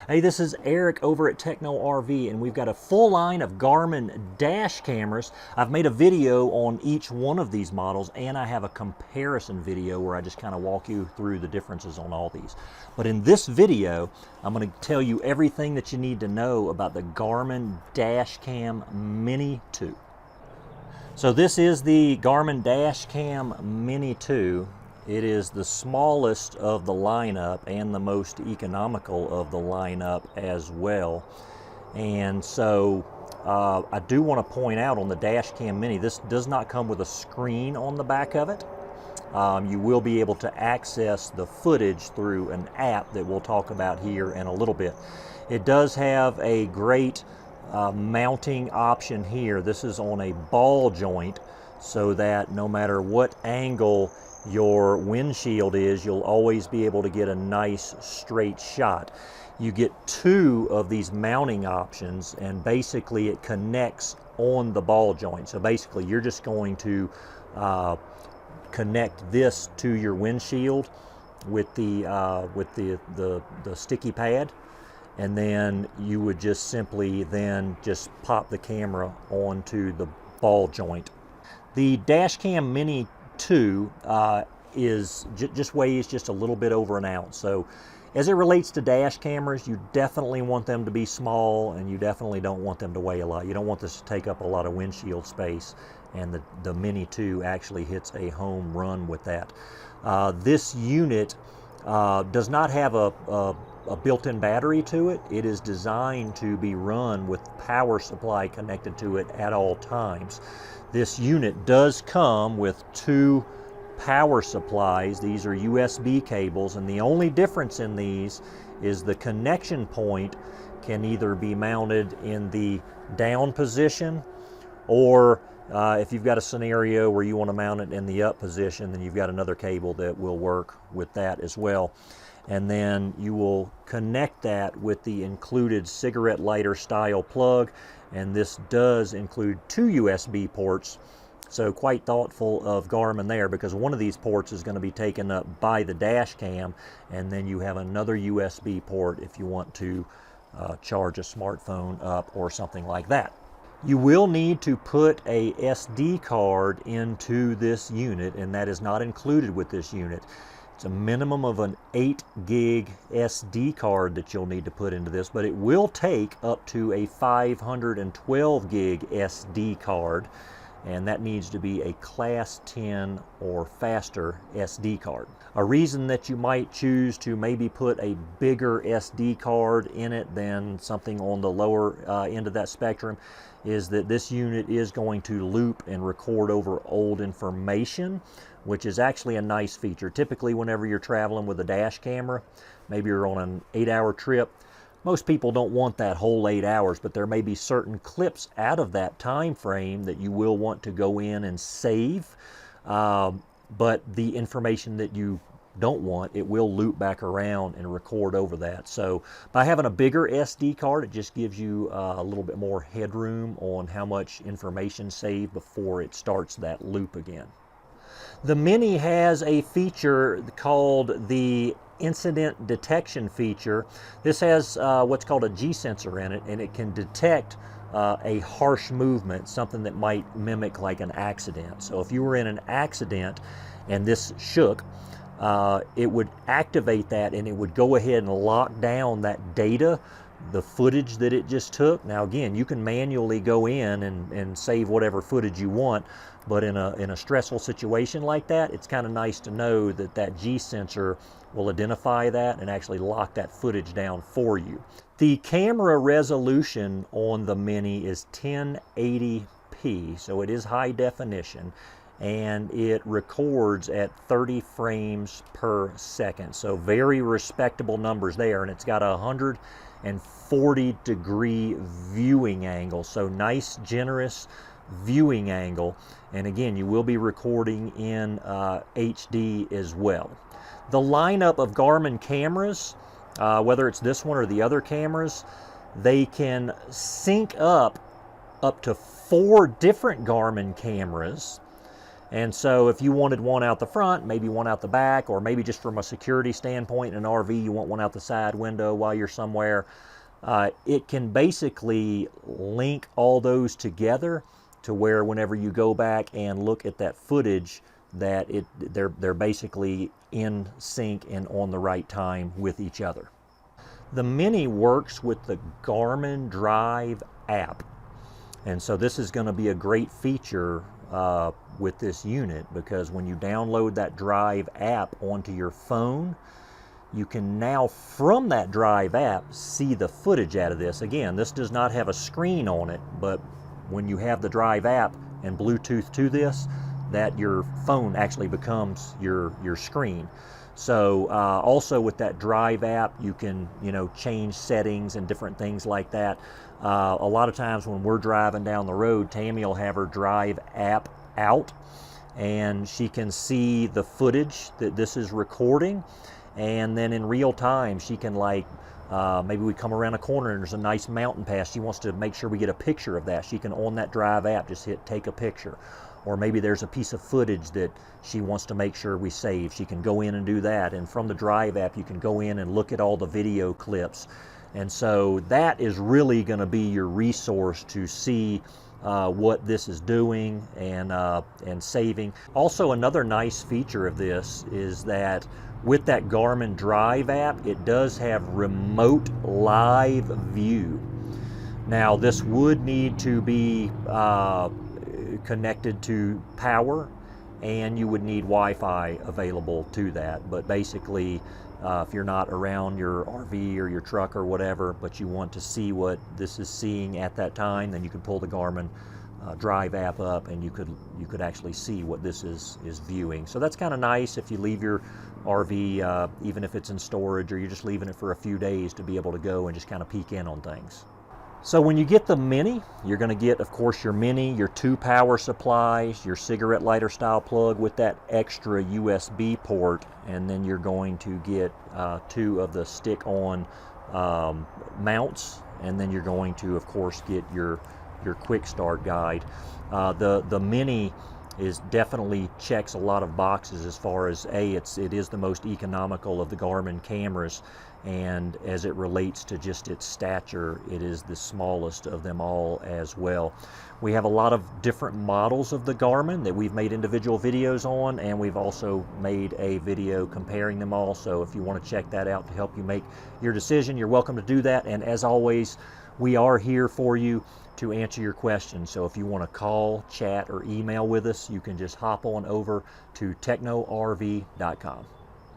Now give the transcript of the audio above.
Hey, this is Eric over at Techno RV, and we've got a full line of Garmin dash cameras. I've made a video on each one of these models, and I have a comparison video where I just kind of walk you through the differences on all these. But in this video, I'm going to tell you everything that you need to know about the Garmin Dashcam Mini 2. So this is the Garmin Dashcam Mini 2. It is the smallest of the lineup and the most economical of the lineup as well. And so I do want to point out on the Dashcam Mini, this does not come with a screen on the back of it. You will be able to access the footage through an app that we'll talk about here in a little bit. It does have a great mounting option here. This is on a ball joint, so that no matter what angle your windshield is, you'll always be able to get a nice straight shot. You get two of these mounting options, and basically it connects on the ball joint. So basically you're just going to connect this to your windshield with the sticky pad, and then you would just simply then just pop the camera onto the ball joint. The Dashcam Mini 2 just weighs just a little bit over an ounce. So as it relates to dash cameras, you definitely want them to be small, and you definitely don't want them to weigh a lot. You don't want this to take up a lot of windshield space, and the Mini 2 actually hits a home run with that. This unit does not have a built-in battery to it. It is designed to be run with power supply connected to it at all times. This unit does come with two power supplies. These are USB cables, and the only difference in these is the connection point can either be mounted in the down position, or if you've got a scenario where you want to mount it in the up position, then you've got another cable that will work with that as well. And then you will connect that with the included cigarette lighter style plug, and this does include two USB ports. So quite thoughtful of Garmin there, because one of these ports is going to be taken up by the dash cam, and then you have another USB port if you want to charge a smartphone up or something like that. You will need to put a SD card into this unit, and that is not included with this unit. It's a minimum of an 8 gig SD card that you'll need to put into this, but it will take up to a 512 gig SD card, and that needs to be a Class 10 or faster SD card. A reason that you might choose to maybe put a bigger SD card in it than something on the lower end of that spectrum is that this unit is going to loop and record over old information, which is actually a nice feature. Typically, whenever you're traveling with a dash camera, maybe you're on an 8-hour trip, most people don't want that whole 8 hours, but there may be certain clips out of that time frame that you will want to go in and save. But the information that you don't want, it will loop back around and record over that. So by having a bigger SD card, it just gives you a little bit more headroom on how much information saved before it starts that loop again. The Mini has a feature called the incident detection feature. This has what's called a G sensor in it, and it can detect a harsh movement, something that might mimic like an accident. So if you were in an accident and this shook, it would activate that, and it would go ahead and lock down that data, the footage that it just took. Now again, you can manually go in and save whatever footage you want, but in a stressful situation like that, it's kind of nice to know that that G sensor will identify that and actually lock that footage down for you. The camera resolution on the Mini is 1080p, so it is high definition, and it records at 30 frames per second. So very respectable numbers there, and it's got a 140-degree viewing angle, so nice, generous viewing angle. And again, you will be recording in HD as well. The lineup of Garmin cameras, whether it's this one or the other cameras, they can sync up to 4 different Garmin cameras, And so if you wanted one out the front, maybe one out the back, or maybe just from a security standpoint in an RV, you want one out the side window while you're somewhere, it can basically link all those together to where whenever you go back and look at that footage, that they're basically in sync and on the right time with each other. The Mini works with the Garmin Drive app. And so this is going to be a great feature with this unit, because when you download that Drive app onto your phone, you can now from that Drive app see the footage out of this. Again, this does not have a screen on it, but when you have the Drive app and Bluetooth to this, that your phone actually becomes your screen. So also with that Drive app, you can change settings and different things like that. A lot of times when we're driving down the road, Tammy will have her Drive app out, and she can see the footage that this is recording, and then in real time she can, like, maybe we come around a corner and there's a nice mountain pass. She wants to make sure we get a picture of that. She can, on that Drive app, just hit take a picture. Or maybe there's a piece of footage that she wants to make sure we save. She can go in and do that. And from the Drive app, you can go in and look at all the video clips. And so that is really going to be your resource to see what this is doing and saving. Also, another nice feature of this is that with that Garmin Drive app, it does have remote live view. Now, this would need to be connected to power, and you would need Wi-Fi available to that. But basically, if you're not around your RV or your truck or whatever, but you want to see what this is seeing at that time, then you can pull the Garmin Drive app up, and you could actually see what this is viewing. So that's kind of nice if you leave your RV, even if it's in storage or you're just leaving it for a few days, to be able to go and just kind of peek in on things. So when you get the Mini, you're going to get, of course, your Mini, your 2 power supplies, your cigarette lighter style plug with that extra USB port, and then you're going to get 2 of the stick-on mounts, and then you're going to, of course, get your quick start guide. The Mini definitely checks a lot of boxes as far as it is the most economical of the Garmin cameras, and as it relates to just its stature, it is the smallest of them all as well. We have a lot of different models of the Garmin that we've made individual videos on, and we've also made a video comparing them all. So if you want to check that out to help you make your decision, you're welcome to do that. And as always, we are here for you to answer your questions. So if you want to call, chat, or email with us, you can just hop on over to technorv.com.